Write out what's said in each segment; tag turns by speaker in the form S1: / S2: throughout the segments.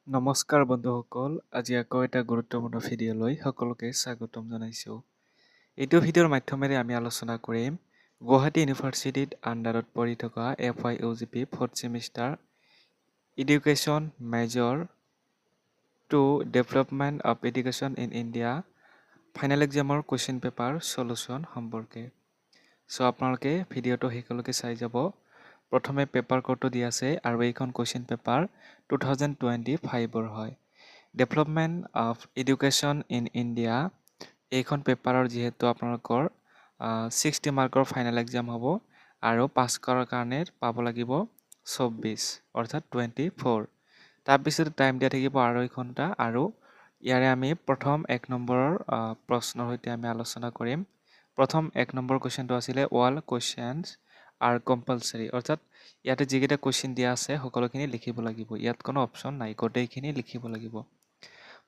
S1: নমস্কাৰ বন্ধুসকল, আজি আকৌ এটা গুৰুত্বপূৰ্ণ ভিডিঅ'লৈ সকলোকে স্বাগতম জনাইছোঁ। এইটো ভিডিঅ'ৰ মাধ্যমেৰে আমি আলোচনা কৰিম গুৱাহাটী ইউনিভাৰ্চিটিত আণ্ডাৰত পঢ়ি থকা FYUGP 4th semester education major to development of education in India final এক্সামৰ কুৱেশ্যন পেপাৰ সলিউশ্যন সম্পৰ্কে। আপোনালোকে ভিডিঅ'টো শেষলৈকে চাই যাব। প্ৰথমে পেপাৰ কোডটো দিয়া আছে আৰু এইখন কুৱেশ্যন পেপাৰ 2025ৰ হয়। Development of education in India এইখন পেপাৰৰ যিহেতু আপোনালোকৰ 60 মাৰ্কৰ ফাইনেল এক্সাম হ'ব আৰু পাছ কৰাৰ কাৰণে পাব লাগিব 24 অৰ্থাৎ 24। তাৰপিছত টাইম দিয়া থাকিব 2.5 ঘণ্টা আৰু ইয়াৰে আমি প্ৰথম 1 নম্বৰৰ প্ৰশ্নৰ সৈতে আমি আলোচনা কৰিম। প্ৰথম 1 নম্বৰ কুৱেশ্যনটো আছিলে অল কুৱেশ্যনছ আৰ কম্পালচাৰী, অৰ্থাৎ ইয়াতে যিকেইটা কুৱেশ্যন দিয়া আছে সকলোখিনি লিখিব লাগিব। ইয়াত কোনো অপশ্যন নাই, গোটেইখিনি লিখিব লাগিব।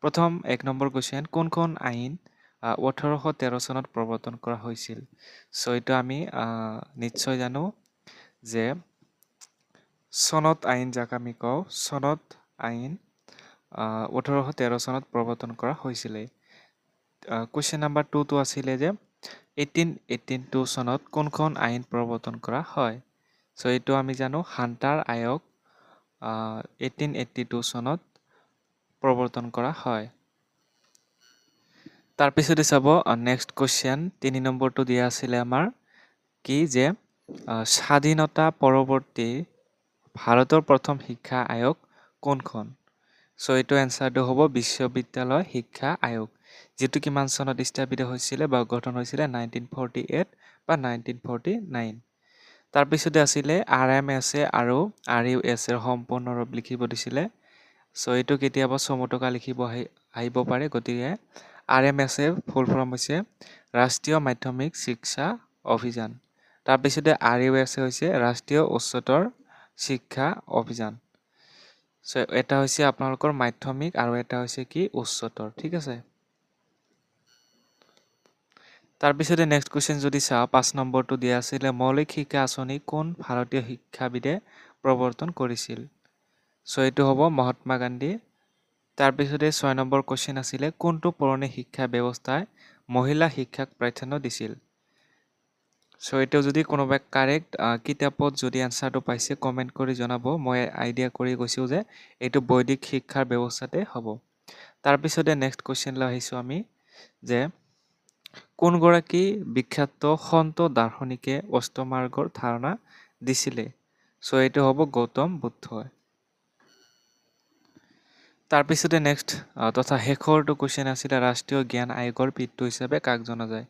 S1: প্ৰথম 1 নম্বৰ কুৱেশ্যন, কোনখন আইন 1813 চনত প্ৰৱৰ্তন কৰা হৈছিল? এইটো আমি নিশ্চয় জানো যে চনত আইন যাক আমি কওঁ, চনত আইন 1813 চনত প্ৰৱৰ্তন কৰা হৈছিলে। কুৱেশ্যন নাম্বাৰ 2টো আছিলে যে 1882 চনত কোনখন আইন প্ৰৱৰ্তন কৰা হয়? এইটো আমি জানো হাণ্টাৰ আয়োগ 1882 চনত প্ৰৱৰ্তন কৰা হয়। তাৰপিছতে চাব নেক্সট কুৱেশ্যন 3 নম্বৰটো দিয়া আছিলে আমাৰ কি যে স্বাধীনতা পৰৱৰ্তী ভাৰতৰ প্ৰথম শিক্ষা আয়োগ কোনখন? এইটো এনচাৰটো হ'ব বিশ্ববিদ্যালয় শিক্ষা আয়োগ, যিটো কিমান চনত স্থাপিত হৈছিলে বা গঠন হৈছিলে 1948 বা 1949। তাৰপিছতে আছিলে RMSA আৰু RUSA সম্পূৰ্ণ ৰূপ লিখিব দিছিলে। এইটো কেতিয়াবা চমুটকা লিখিব আহিব পাৰে, গতিকে RMSA ফুল ফৰ্ম হৈছে ৰাষ্ট্ৰীয় মাধ্যমিক শিক্ষা অভিযান। তাৰপিছতে RUSA হৈছে ৰাষ্ট্ৰীয় উচ্চতৰ শিক্ষা অভিযান। এটা হৈছে আপোনালোকৰ মাধ্যমিক আৰু এটা হৈছে কি উচ্চতৰ, ঠিক আছে। তাৰপিছতে নেক্সট কুৱেশ্যন যদি চাওঁ 5 নম্বৰটো দিয়া আছিলে মৌলিক শিক্ষা আঁচনি কোন ভাৰতীয় শিক্ষাবিদে প্ৰৱৰ্তন কৰিছিল? এইটো হ'ব মহাত্মা গান্ধী। তাৰপিছতে 6 নম্বৰ কুৱেশ্যন আছিলে কোনটো পুৰণি শিক্ষা ব্যৱস্থাই মহিলা শিক্ষাক প্ৰাধান্য দিছিল? এইটো যদি কোনোবাই কাৰেক্ট কিতাপত যদি এনচাৰটো পাইছে কমেণ্ট কৰি জনাব। মই আইডিয়া কৰি কৈছোঁ যে এইটো বৈদিক শিক্ষাৰ ব্যৱস্থাতে হ'ব। তাৰপিছতে নেক্সট কুৱেশ্যন লৈ আহিছোঁ আমি যে কোনগৰাকী বিখ্যাত সন্ত দাৰ্শনিকে অষ্টমাৰ্গৰ ধাৰণা দিছিলে? এইটো হ'ব গৌতম বুদ্ধই। তাৰপিছতে নেক্সট তথা শেষৰটো কুৱেশ্যন আছিলে ৰাষ্ট্ৰীয় জ্ঞান আয়োগৰ পিতৃ হিচাপে কাক জনা যায়?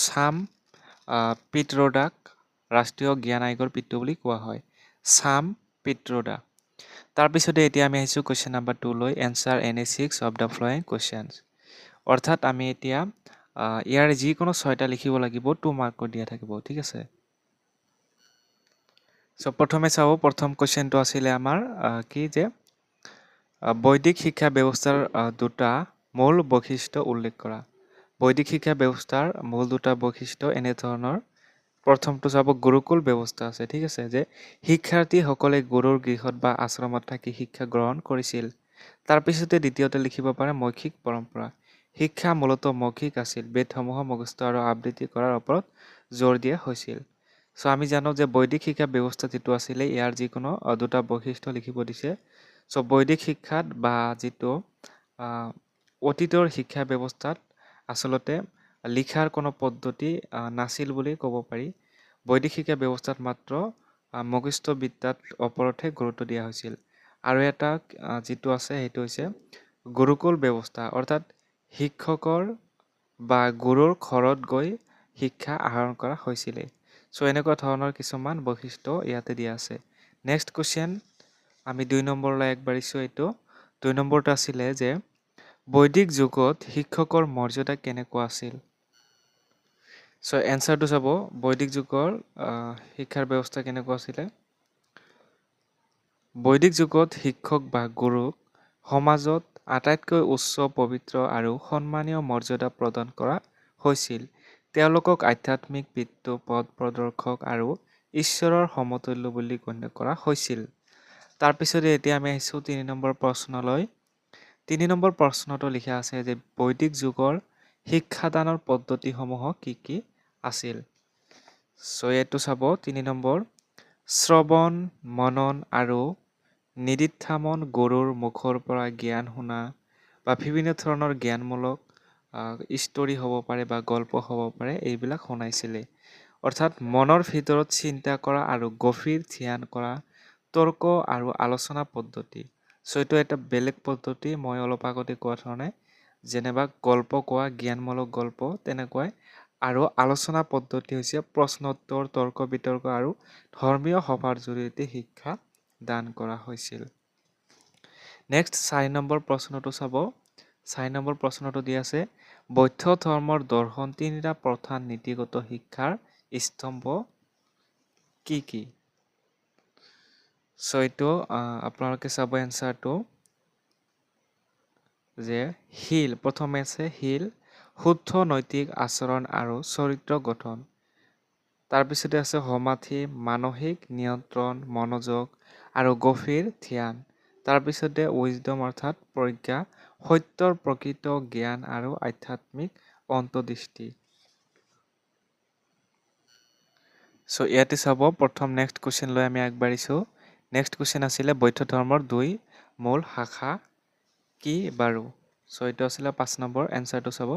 S1: ছাম পিট্ৰোডাক ৰাষ্ট্ৰীয় জ্ঞান আয়োগৰ পিতৃ বুলি কোৱা হয়, ছাম পিট্ৰোডা। তাৰপিছতে এতিয়া আমি আহিছোঁ কুৱেশ্যন নাম্বাৰ 2 লৈ, answer any 6 of the following questions. অৰ্থাৎ আমি এতিয়া ইয়াৰ যিকোনো 6টা লিখিব লাগিব, 2 মাৰ্কৰ দিয়া থাকিব, ঠিক আছে। প্ৰথমে চাব প্ৰথম কুৱেশ্যনটো আছিলে আমাৰ কি যে বৈদিক শিক্ষা ব্যৱস্থাৰ 2টা মূল বৈশিষ্ট্য উল্লেখ কৰা। বৈদিক শিক্ষা ব্যৱস্থাৰ মূল 2টা বৈশিষ্ট্য এনেধৰণৰ। প্ৰথমটো চাব গুৰুকুল ব্যৱস্থা আছে, ঠিক আছে, যে শিক্ষাৰ্থীসকলে গুৰুৰ গৃহত বা আশ্ৰমত থাকি শিক্ষা গ্ৰহণ কৰিছিল। তাৰপিছতে দ্বিতীয়তে লিখিব পাৰে মৌখিক পৰম্পৰা। শিক্ষা মূলতঃ মৌখিক আছিল, বেদসমূহ মুখস্থ আৰু আবৃত্তি কৰাৰ ওপৰত জোৰ দিয়া হৈছিল। আমি জানো যে বৈদিক শিক্ষা ব্যৱস্থা যিটো আছিলে ইয়াৰ যিকোনো 2টা বৈশিষ্ট্য লিখিব দিছে। বৈদিক শিক্ষাত বা যিটো অতীতৰ শিক্ষা ব্যৱস্থাত আচলতে লিখাৰ কোনো পদ্ধতি নাছিল বুলি ক'ব পাৰি। বৈদিক শিক্ষা ব্যৱস্থাত মাত্ৰ মুখস্থ বিদ্যাৰ ওপৰতহে গুৰুত্ব দিয়া হৈছিল। আৰু এটা যিটো আছে সেইটো হৈছে গুৰুকুল ব্যৱস্থা, অৰ্থাৎ শিক্ষকৰ বা গুৰুৰ ঘৰত গৈ শিক্ষা আহৰণ কৰা হৈছিলে। এনেকুৱা ধৰণৰ কিছুমান বৈশিষ্ট্য ইয়াতে দিয়া আছে। নেক্সট কুৱেশ্যন আমি 2 নম্বৰলৈ আগবাঢ়িছোঁ। এইটো 2 নম্বৰটো আছিলে যে বৈদিক যুগত শিক্ষকৰ মৰ্যাদা কেনেকুৱা আছিল? এনচাৰটো চাব বৈদিক যুগৰ শিক্ষাৰ ব্যৱস্থা কেনেকুৱা আছিলে। বৈদিক যুগত শিক্ষক বা গুৰুক সমাজত আটাইতকৈ উচ্চ পবিত্ৰ আৰু সন্মানীয় মৰ্যাদা প্ৰদান কৰা হৈছিল। তেওঁলোকক আধ্যাত্মিক পিতৃ, পথ প্ৰদৰ্শক আৰু ঈশ্বৰৰ সমতুল্য বুলি গণ্য কৰা হৈছিল। তাৰপিছতে এতিয়া আমি আহিছোঁ 3 নম্বৰ প্ৰশ্নলৈ। 3 নম্বৰ প্ৰশ্নটো লিখা আছে যে বৈদিক যুগৰ শিক্ষাদানৰ পদ্ধতিসমূহ কি কি আছিল? এইটো চাব 3 নম্বৰ শ্ৰৱণ, মনন আৰু নিদিধ্যামন, গুৰুৰ মুখৰ পৰা জ্ঞান শুনা বা বিভিন্ন ধৰণৰ জ্ঞানমূলক ষ্টৰী হ'ব পাৰে বা গল্প হ'ব পাৰে, এইবিলাক শুনাইছিলে। অৰ্থাৎ মনৰ ভিতৰত চিন্তা কৰা আৰু গভীৰ ধ্যান কৰা, তৰ্ক আৰু আলোচনা পদ্ধতি। এইটো এটা বেলেগ পদ্ধতি, মই অলপ আগতে কোৱা ধৰণে যেনিবা গল্প কোৱা, জ্ঞানমূলক গল্প তেনেকুৱাই। আৰু আলোচনা পদ্ধতি হৈছে প্ৰশ্নোত্তৰ, তৰ্ক বিতৰ্ক আৰু ধৰ্মীয় সভাৰ জৰিয়তে শিক্ষা দান কৰা হৈছিল। নেক্সট 4 নম্বৰ প্ৰশ্নটো চাব। 4 নম্বৰ প্ৰশ্নটো দি আছে বৌদ্ধ ধৰ্মৰ দৰ্শন তিনিটা প্ৰধান নীতিগত শিক্ষাৰ স্তম্ভ কি কি? এইটো আপোনালোকে চাব এনচাৰটো যে শীল, প্ৰথমে আছে শীল, শুদ্ধ নৈতিক আচৰণ আৰু চৰিত্ৰ গঠন। তাৰপিছতে আছে সমাধি, মানসিক নিয়ন্ত্ৰণ, মনোযোগ আৰু গভীৰ ধ্যান। তাৰপিছতে উইজডম অৰ্থাৎ প্ৰজ্ঞা, সত্যৰ প্ৰকৃত জ্ঞান আৰু আধ্যাত্মিক অন্তৰ্দৃষ্টি। ইয়াতে চাব প্ৰথম নেক্সট কুৱেশ্যন লৈ আমি আগবাঢ়িছোঁ। নেক্সট কুৱেশ্যন আছিলে বৌদ্ধ ধৰ্মৰ 2 মূল শাখা কি বাৰু? এইটো আছিলে 5 নম্বৰ, এনচাৰটো চাব।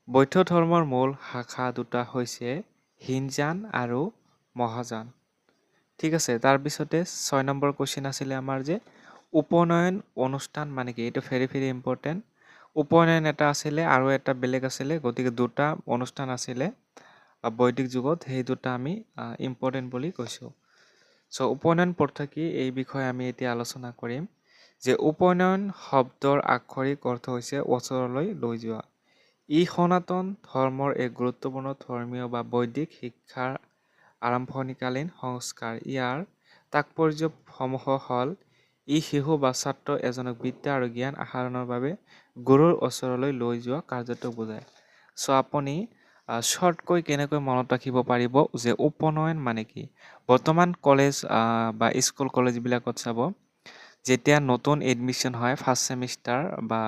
S1: বৌদ্ধ ধৰ্মৰ মূল শাখা দুটা হৈছে হীনযান আৰু মহাযান। ঠিক আছে, তাৰপিছতে 6 নম্বৰ কুৱেশ্যন আছিলে আমাৰ যে উপনয়ন অনুষ্ঠান মানে কি? এইটো ভেৰি ভেৰি ইম্পৰ্টেণ্ট। উপনয়ন এটা আছিলে আৰু এটা বেলেগ আছিলে, গতিকে দুটা অনুষ্ঠান আছিলে বৈদিক যুগত, সেই দুটা আমি ইম্পৰ্টেণ্ট বুলি কৈছোঁ। উপনয়ন প্ৰথা কি, এই বিষয়ে আমি এতিয়া আলোচনা কৰিম। যে উপনয়ন শব্দৰ আক্ষৰিক অৰ্থ হৈছে ওচৰলৈ লৈ যোৱা। ই সনাতন ধৰ্মৰ এক গুৰুত্বপূৰ্ণ ধৰ্মীয় বা বৈদিক শিক্ষাৰ আৰম্ভণিকালীন সংস্কাৰ। ইয়াৰ তাৎপৰ্যসমূহ হ'ল ই শিশু বা ছাত্ৰ এজনক বিদ্যা আৰু জ্ঞান আহৰণৰ বাবে গুৰুৰ ওচৰলৈ লৈ যোৱা কাৰ্যটোক বুজায়। আপুনি শ্বৰ্টকৈ কেনেকৈ মনত ৰাখিব পাৰিব যে উপনয়ন মানে কি? বৰ্তমান কলেজ বা স্কুল কলেজবিলাকত চাব, যেতিয়া নতুন এডমিশ্যন হয় ফাৰ্ষ্ট ছেমিষ্টাৰ বা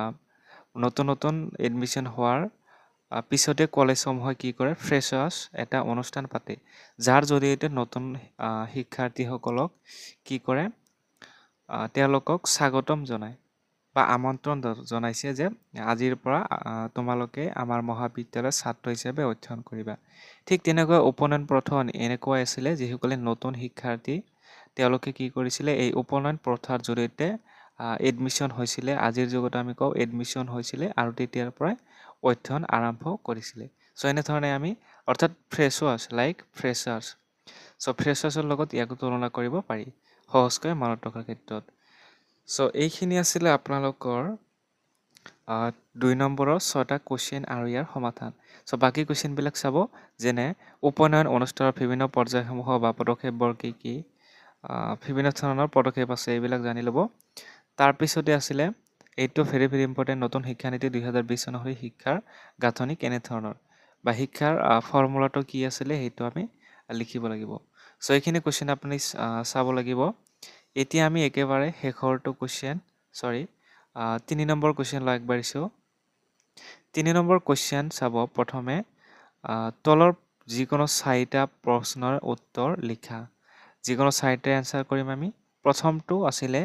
S1: নতুন এডমিশ্যন হোৱাৰ পিছতে কলেজসমূহে কি কৰে, ফ্ৰেছাৰ্ছ এটা অনুষ্ঠান পাতে, যাৰ জৰিয়তে নতুন শিক্ষাৰ্থীসকলক কি কৰে, তেওঁলোকক স্বাগতম জনায় বা আমন্ত্ৰণ জনাইছে যে আজিৰ পৰা তোমালোকে আমাৰ মহাবিদ্যালয়ৰ ছাত্ৰ হিচাপে অধ্যয়ন কৰিবা। ঠিক তেনেকৈ উপনয়ন প্ৰথা এনেকুৱাই আছিলে, যিসকলে নতুন শিক্ষাৰ্থী তেওঁলোকে কি কৰিছিলে, এই উপনয়ন প্ৰথাৰ জৰিয়তে এডমিশ্যন হৈছিলে, আজিৰ যুগত আমি কওঁ এডমিশ্যন হৈছিলে আৰু তেতিয়াৰ পৰাই অধ্যয়ন আৰম্ভ কৰিছিলে। এনেধৰণে আমি অৰ্থাৎ ফ্ৰেছাৰ্ছ ফ্ৰেছাৰ্ছৰ লগত ইয়াক তুলনা কৰিব পাৰি সহজকৈ মনত ৰখাৰ ক্ষেত্ৰত। এইখিনি আছিলে আপোনালোকৰ 2 নম্বৰৰ 6টা কুৱেশ্যন আৰু ইয়াৰ সমাধান। বাকী কুৱেশ্যনবিলাক চাব, যেনে উপনয়ন অনুষ্ঠানৰ বিভিন্ন পৰ্যায়সমূহ বা পদক্ষেপবোৰ কি কি, বিভিন্ন ধৰণৰ পদক্ষেপ আছে, এইবিলাক জানি ল'ব। তাৰপিছতে আছিলে এইটো ভেৰি ভেৰি ইম্পৰ্টেণ্ট, নতুন শিক্ষানীতি 2020 অনুসৰি শিক্ষাৰ গাঁথনি কেনেধৰণৰ বা শিক্ষাৰ ফৰ্মুলাটো কি আছিলে সেইটো আমি লিখিব লাগিব। এইখিনি কুৱেশ্যন আপুনি চাব লাগিব। এতিয়া আমি একেবাৰে শেষৰটো কুৱেশ্যন 3 নম্বৰ কুৱেশ্যনলৈ আগবাঢ়িছোঁ। 3 নম্বৰ কুৱেশ্যন চাব, প্ৰথমে তলৰ যিকোনো 4টা প্ৰশ্নৰ উত্তৰ লিখা। যিকোনো 4টা এনচাৰ কৰিম আমি। প্ৰথমটো আছিলে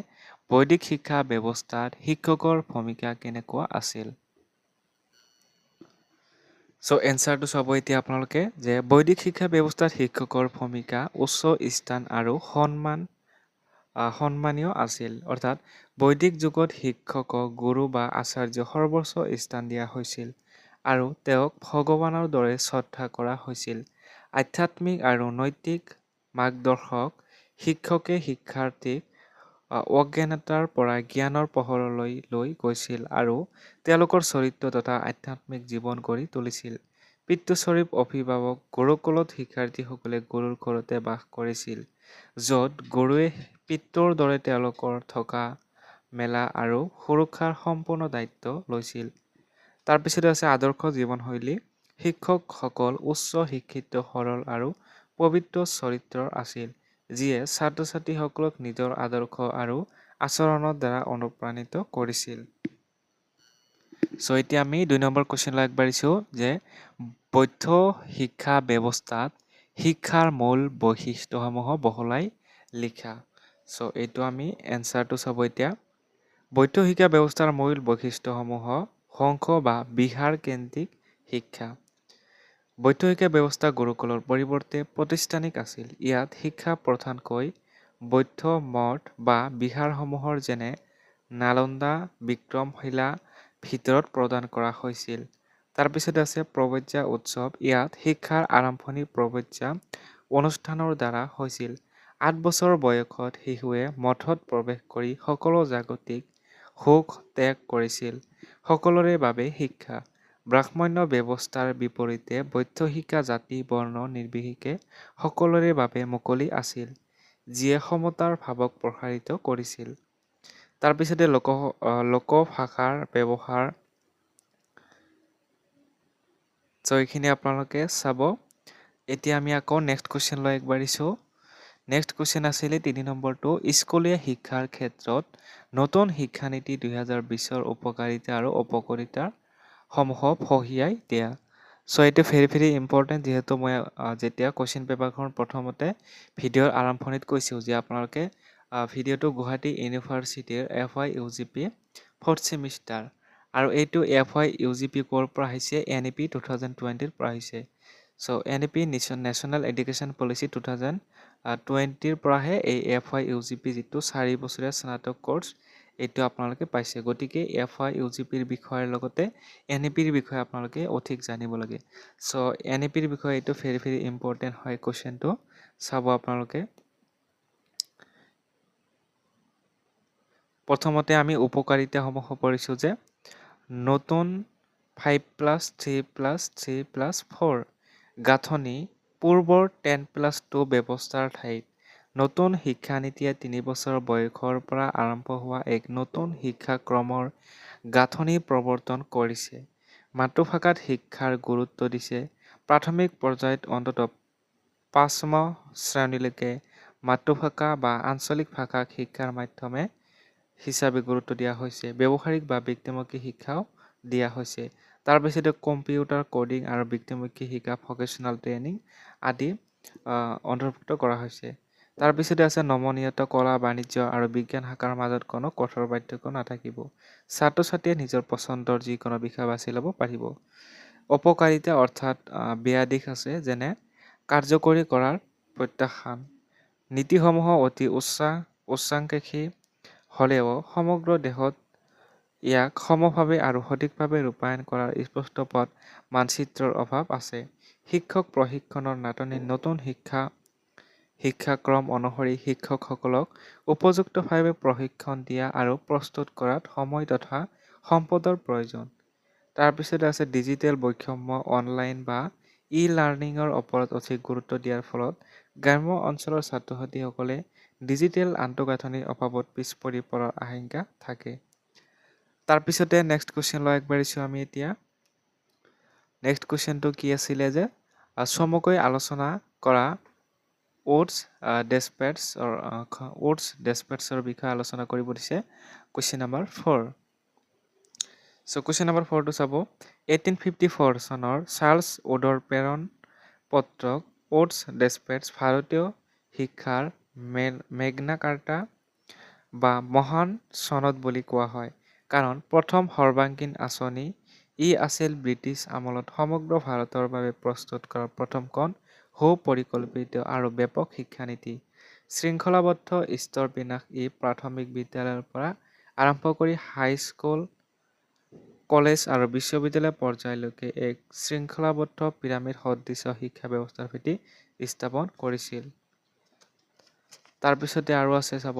S1: বৈদিক শিক্ষা ব্যৱস্থাত শিক্ষকৰ ভূমিকা কেনেকুৱা আছিল? এনচাৰটো চাব এতিয়া আপোনালোকে যে বৈদিক শিক্ষা ব্যৱস্থাত শিক্ষকৰ ভূমিকা উচ্চ স্থান আৰু সন্মানীয় আছিল। অৰ্থাৎ বৈদিক যুগত শিক্ষকক গুৰু বা আচাৰ্য সৰ্বোচ্চ স্থান দিয়া হৈছিল আৰু তেওঁক ভগৱানৰ দৰে শ্ৰদ্ধা কৰা হৈছিল। আধ্যাত্মিক আৰু নৈতিক মাৰ্গদৰ্শক শিক্ষকে শিক্ষাৰ্থীক অজ্ঞানতাৰ পৰা জ্ঞানৰ পোহৰলৈ লৈ গৈছিল আৰু তেওঁলোকৰ চৰিত্ৰ তথা আধ্যাত্মিক জীৱন গঢ়ি তুলিছিল। পিতৃস্বৰূপ অভিভাৱক গুৰুকুলত শিক্ষাৰ্থীসকলে গুৰুৰ ঘৰতে বাস কৰিছিল, য'ত গুৰুৱে পিতৃৰ দৰে তেওঁলোকৰ থকা মেলা আৰু সুৰক্ষাৰ সম্পূৰ্ণ দায়িত্ব লৈছিল। তাৰপিছতে আছে আদৰ্শ জীৱনশৈলী। শিক্ষকসকল উচ্চ শিক্ষিত, সৰল আৰু পবিত্ৰ চৰিত্ৰৰ আছিল। যিয়ে ছাত্ৰ-ছাত্ৰীসকলক নিজৰ আদৰ্শ আৰু আচৰণৰ দ্বাৰা অনুপ্ৰাণিত কৰিছিল। এতিয়া আমি 2 নম্বৰ কুৱেশ্যনলৈ আগবাঢ়িছোঁ যে বৈধ শিক্ষা ব্যৱস্থাত শিক্ষাৰ মূল বৈশিষ্ট্যসমূহ বহলাই লিখা। এইটো আমি এনচাৰটো চাব এতিয়া। বৈধ শিক্ষা ব্যৱস্থাৰ মূল বৈশিষ্ট্যসমূহ সংঘ বা বিহাৰ কেন্দ্ৰিক শিক্ষা। বৈধ শিক্ষা ব্যৱস্থা গুৰুকুলৰ পৰিৱৰ্তে প্ৰতিষ্ঠানিক আছিল। ইয়াত শিক্ষা প্ৰধানকৈ বৌদ্ধ মঠ বা বিহাৰসমূহৰ যেনে নালন্দা, বিক্ৰমশিলা ভিতৰত প্ৰদান কৰা হৈছিল। তাৰপিছত আছে প্ৰব্ৰজ্যা উৎসৱ। ইয়াত শিক্ষাৰ আৰম্ভণি প্ৰব্ৰজ্যা অনুষ্ঠানৰ দ্বাৰা হৈছিল। 8 বছৰ বয়সত শিশুৱে মঠত প্ৰৱেশ কৰি সকলো জাগতিক সুখ ত্যাগ কৰিছিল। সকলোৰে বাবে শিক্ষা। ব্ৰাহ্মণ্য ব্যৱস্থাৰ বিপৰীতে বৌদ্ধ শিক্ষা জাতি বৰ্ণ নিৰ্বিশেষে সকলোৰে বাবে মুকলি আছিল, যিয়ে সমতাৰ ভাৱক প্ৰসাৰিত কৰিছিল। তাৰপিছতে লোকভাষাৰ ব্যৱহাৰ। এইখিনি আপোনালোকে চাব। এতিয়া আমি আকৌ নেক্সট কুৱেশ্যনলৈ আগবাঢ়িছোঁ। নেক্সট কুৱেশ্যন আছিলে 3 নম্বৰটো, স্কুলীয়া শিক্ষাৰ ক্ষেত্ৰত নতুন শিক্ষানীতি 2020ৰ উপকাৰিতা আৰু অপকাৰিতা সমূহ ফহিয়াই দিয়া। এইটো ভেৰি ইম্পৰ্টেণ্ট, যিহেতু মই যেতিয়া কুৱেশ্যন পেপাৰখন প্ৰথমতে ভিডিঅ'ৰ আৰম্ভণিত কৈছোঁ যে আপোনালোকে ভিডিঅ'টো গুৱাহাটী ইউনিভাৰ্চিটিৰ FY/UGP 4th ছেমিষ্টাৰ, আৰু এইটো FY/UGP ক'ৰ পৰা আহিছে, NEP 2020ৰ পৰা আহিছে। NEP নেশ্যনেল এডুকেশ্যন পলিচি 2020ৰ পৰাহে এই FY/UGP যিটো 4 বছৰীয়া স্নাতক কোৰ্চ, এইটো আপোনালোকে পাইছে। গতিকে FY/UGPৰ বিষয়ৰ লগতে NEPৰ বিষয়ে আপোনালোকে অধিক জানিব লাগে। NEPৰ বিষয়ে এইটো ভেৰি ইম্পৰ্টেণ্ট হয়। কুৱেশ্যনটো চাব আপোনালোকে। প্ৰথমতে আমি উপকাৰিতাসমূহ পঢ়িছোঁ যে নতুন 5+3+3+4 গাঁথনি পূৰ্বৰ 10+2 ব্যৱস্থাৰ ঠাইত নতুন শিক্ষানীতিয়ে 3 বছৰ বয়সৰ পৰা আৰম্ভ হোৱা এক নতুন শিক্ষাক্ৰমৰ গাঁথনি প্ৰৱৰ্তন কৰিছে। মাতৃভাষাত শিক্ষাৰ গুৰুত্ব দিছে। প্ৰাথমিক পৰ্যায়ত অন্ততঃ 5ম শ্ৰেণীলৈকে মাতৃভাষা বা আঞ্চলিক ভাষাক শিক্ষাৰ মাধ্যম হিচাপে গুৰুত্ব দিয়া হৈছে। ব্যৱহাৰিক বা বৃত্তিমুখী শিক্ষাও দিয়া হৈছে। তাৰপিছতে কম্পিউটাৰ কোডিং আৰু বৃত্তিমুখী শিক্ষা ভকেশ্যনেল ট্ৰেইনিং আদি অন্তৰ্ভুক্ত কৰা হৈছে। তাৰপিছতে আছে নমনীয়তা, কলা, বাণিজ্য আৰু বিজ্ঞান শাখাৰ মাজত কোনো কঠোৰ পাৰ্থক্য নাথাকিব। ছাত্ৰ-ছাত্ৰীয়ে নিজৰ পচন্দৰ যিকোনো বিষয় বাছি ল'ব পাৰিব। অপকাৰিতা অৰ্থাৎ বেয়া দিশ আছে, যেনে কাৰ্যকৰী কৰাৰ প্ৰত্যাহ্বান। নীতিসমূহ অতি উচ্চাকাংক্ষী হ'লেও সমগ্ৰ দেশত ইয়াক সমভাৱে আৰু সঠিকভাৱে ৰূপায়ণ কৰাৰ স্পষ্ট পথ মানচিত্ৰৰ অভাৱ আছে। শিক্ষক প্ৰশিক্ষণৰ নাটনি। নতুন শিক্ষাক্ৰম অনুসৰি শিক্ষকসকলক উপযুক্তভাৱে প্ৰশিক্ষণ দিয়া আৰু প্ৰস্তুত কৰাত সময় তথা সম্পদৰ প্ৰয়োজন। তাৰপিছতে আছে ডিজিটেল বৈষম্য। অনলাইন বা ই-লাৰ্ণিঙৰ ওপৰত অধিক গুৰুত্ব দিয়াৰ ফলত গ্ৰাম্য অঞ্চলৰ ছাত্ৰ-ছাত্ৰীসকলে ডিজিটেল আন্তঃগাঁথনিৰ অভাৱত পিছ পৰি পৰাৰ আশংকা থাকে। তাৰপিছতে নেক্সট কুৱেশ্যনলৈ আগবাঢ়িছোঁ আমি এতিয়া। নেক্সট কুৱেশ্যনটো কি আছিলে যে চমুকৈ আলোচনা কৰা ওটছ ডেছপেটছৰ বিষয়ে আলোচনা কৰিব দিছে। Question number 4। কুৱেশ্যন নম্বৰ 4টো চাব। 1854 চনৰ চাৰ্লছ উডৰ প্ৰেৰণ পত্ৰক ওটছ ডেছপেটছ ভাৰতীয় শিক্ষাৰ মেগনা কাৰ্টা বা মহান চনদ বুলি কোৱা হয়, কাৰণ প্ৰথম সৰ্বাংগীন আঁচনি ই আছিল ব্ৰিটিছ আমলত সমগ্ৰ ভাৰতৰ বাবে প্ৰস্তুত কৰা প্ৰথমখন সুপৰিকল্পিত আৰু ব্যাপক শিক্ষানীতি। শৃংখলাবদ্ধ স্তৰ বিন্যাস ই প্ৰাথমিক বিদ্যালয়ৰ পৰা আৰম্ভ কৰি হাইস্কুল, কলেজ আৰু বিশ্ববিদ্যালয় পৰ্যায়লৈকে এক শৃংখলাবদ্ধ পিৰামিড সদৃশ শিক্ষা ব্যৱস্থাৰ ভেটি স্থাপন কৰিছিল। তাৰপিছতে আৰু আছে চাব।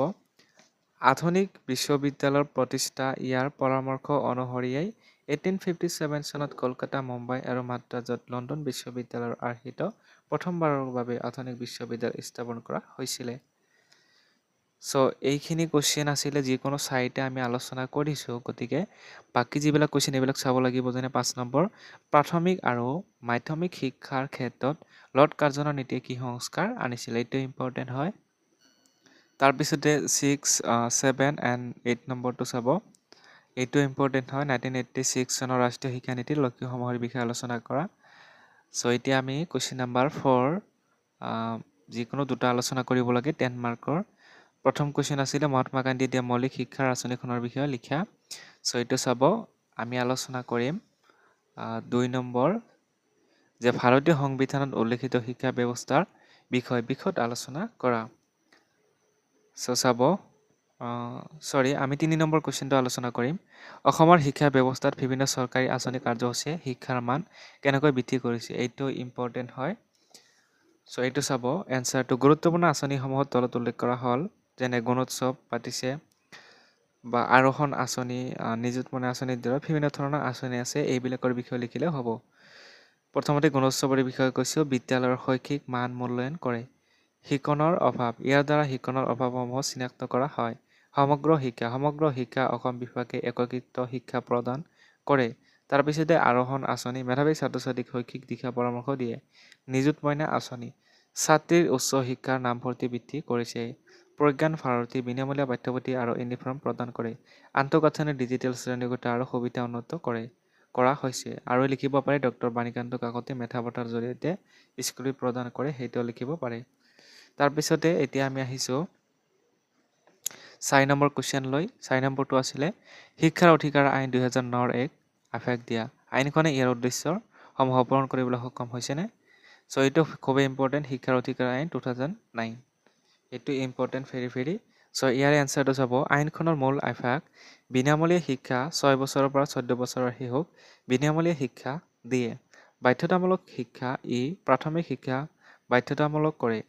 S1: আধুনিক বিশ্ববিদ্যালয়ৰ প্ৰতিষ্ঠা। ইয়াৰ পৰামৰ্শ অনুসৰিয়েই 1857 চনত কলকাতা, মুম্বাই আৰু মাদ্ৰাজত লণ্ডন বিশ্ববিদ্যালয়ৰ আৰ্হিত প্ৰথমবাৰৰ বাবে আধুনিক বিশ্ববিদ্যালয় স্থাপন কৰা হৈছিল। এইখিনি কুৱেশ্যন আছিলে, যিকোনো 4টা আমি আলোচনা কৰিছোঁ। গতিকে বাকী যিবিলাক কুৱেশ্যন এইবিলাক চাব লাগিব। যেনে 5 নম্বৰ, প্ৰাথমিক আৰু মাধ্যমিক শিক্ষাৰ ক্ষেত্ৰত লৰ্ড কাৰ্জনৰ নীতিয়ে কি সংস্কাৰ আনিছিল। এইটো ইম্পৰ্টেণ্ট হয়। তাৰপিছতে 6, 7 এণ্ড 8 নম্বৰটো চাব। এইটো ইম্পৰ্টেণ্ট হয় 1986 চনৰ ৰাষ্ট্ৰীয় শিক্ষানীতিৰ লক্ষ্যসমূহৰ বিষয়ে আলোচনা কৰা। চ' এতিয়া আমি কুৱেশ্যন নাম্বাৰ 4 যিকোনো দুটা আলোচনা কৰিব লাগে 10 মাৰ্কৰ। প্ৰথম কুৱেশ্যন আছিলে মহাত্মা গান্ধী দিয়া মৌলিক শিক্ষাৰ আঁচনিখনৰ বিষয়ে লিখা। চ' এইটো চাব আমি আলোচনা কৰিম 2 নম্বৰ যে ভাৰতীয় সংবিধানত উল্লেখিত শিক্ষা ব্যৱস্থাৰ বিষয়ত আলোচনা কৰা। চ' চাব আমি 3 নম্বৰ কুৱেশ্যনটো আলোচনা কৰিম। অসমৰ শিক্ষা ব্যৱস্থাত বিভিন্ন চৰকাৰী আঁচনি কাৰ্যসূচীয়ে শিক্ষাৰ মান কেনেকৈ বৃদ্ধি কৰিছে, এইটো ইম্পৰ্টেণ্ট হয়। চ' এইটো চাব এনচাৰটো গুৰুত্বপূৰ্ণ আঁচনিসমূহৰ তলত উল্লেখ কৰা হ'ল যেনে গুণোৎসৱ পাতিছে বা আৰোহণ আঁচনি, নিযুতমইনা আঁচনিৰ দৰে বিভিন্ন ধৰণৰ আঁচনি আছে, এইবিলাকৰ বিষয়ে লিখিলেও হ'ব। প্ৰথমতে গুণোৎসৱৰ বিষয়ে কৈছোঁ, বিদ্যালয়ৰ শৈক্ষিক মান মূল্যায়ন কৰে। শিকনৰ অভাৱ, ইয়াৰ দ্বাৰা শিকনৰ অভাৱসমূহ চিনাক্ত কৰা হয়। সমগ্ৰ শিক্ষা অসম বিভাগে একত্ৰিত শিক্ষা প্ৰদান কৰে। তাৰপিছতে আৰোহণ আঁচনি, মেধাৱী ছাত্ৰ ছাত্ৰীক শৈক্ষিক দিশা পৰামৰ্শ দিয়ে। নিযুতমইনা আঁচনি, ছাত্ৰীৰ উচ্চ শিক্ষাৰ নামভৰ্তি বৃদ্ধি কৰিছে। প্ৰজ্ঞান ভাৰতী, বিনামূলীয়া পাঠ্যপুথি আৰু ইউনিফৰ্ম প্ৰদান কৰে। আন্তঃগাঁথনিৰ ডিজিটেল শ্ৰেণীকোঠা আৰু সুবিধা উন্নত কৰা হৈছে। আৰু লিখিব পাৰে ডক্টৰ বাণীকান্ত কাকতি মেধা বঁটাৰ জৰিয়তে স্কুল প্ৰদান কৰে, সেইটোও লিখিব পাৰে। তাৰপিছতে এতিয়া আমি আহিছোঁ 4 নম্বৰ কুৱেশ্যনলৈ। 4 নম্বৰটো আছিলে শিক্ষাৰ অধিকাৰ আইন 2009ৰ এক আভাস দিয়া। আইনখনে ইয়াৰ উদ্দেশ্যৰ সমূহ পূৰণ কৰিবলৈ সক্ষম হৈছেনে? চ' এইটো খুবেই ইম্পৰ্টেণ্ট, শিক্ষাৰ অধিকাৰ আইন 2009, এইটো ইম্পৰ্টেণ্ট ভেৰি। চ' ইয়াৰ এনচাৰটো চাব আইনখনৰ মূল আভাস বিনামূলীয়া শিক্ষা 6 বছৰৰ পৰা 14 বছৰৰ শিশুক বিনামূলীয়া শিক্ষা দিয়ে। বাধ্যতামূলক শিক্ষা, প্ৰাথমিক শিক্ষা বাধ্যতামূলক কৰে।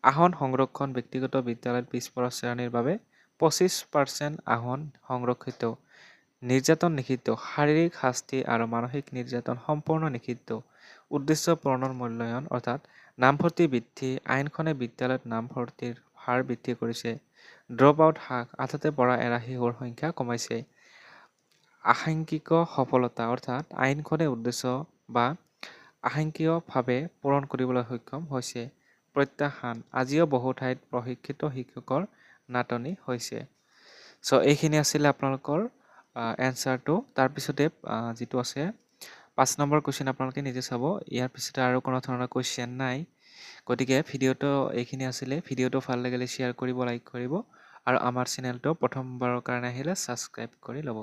S1: আসন সংৰক্ষণ, ব্যক্তিগত বিদ্যালয়ত পিছপৰা শ্ৰেণীৰ বাবে 25% আসন সংৰক্ষিত। নিৰ্যাতন নিষিদ্ধ, শাৰীৰিক শাস্তি আৰু মানসিক নিৰ্যাতন সম্পূৰ্ণ নিষিদ্ধ। উদ্দেশ্য পূৰণৰ মূল্যায়ন অৰ্থাৎ নামভৰ্তি বৃদ্ধি, আইনখনে বিদ্যালয়ত নামভৰ্তিৰ হাৰ বৃদ্ধি কৰিছে। ড্ৰপ আউট হ্ৰাস, আধাতে পঢ়া এৰা শিশুৰ সংখ্যা কমাইছে। আকাংক্ষিত সফলতা অৰ্থাৎ আইনখনে উদ্দেশ্য বা আকাংক্ষিতভাৱে পূৰণ কৰিবলৈ সক্ষম হৈছে। প্ৰত্যাহ্বান, আজিও বহু ঠাইত প্ৰশিক্ষিত শিক্ষকৰ নাটনি হৈছে। চ' এইখিনি আছিলে আপোনালোকৰ এনচাৰটো। তাৰপিছতে যিটো আছে 5 নম্বৰ কুৱেশ্যন আপোনালোকে নিজে চাব। ইয়াৰ পিছতে আৰু কোনো ধৰণৰ কুৱেশ্যন নাই। গতিকে ভিডিঅ'টো এইখিনি আছিলে। ভিডিঅ'টো ভাল লাগিলে শ্বেয়াৰ কৰিব, লাইক কৰিব আৰু আমাৰ চেনেলটো প্ৰথমবাৰৰ কাৰণে আহিলে ছাবস্ক্ৰাইব কৰি ল'ব।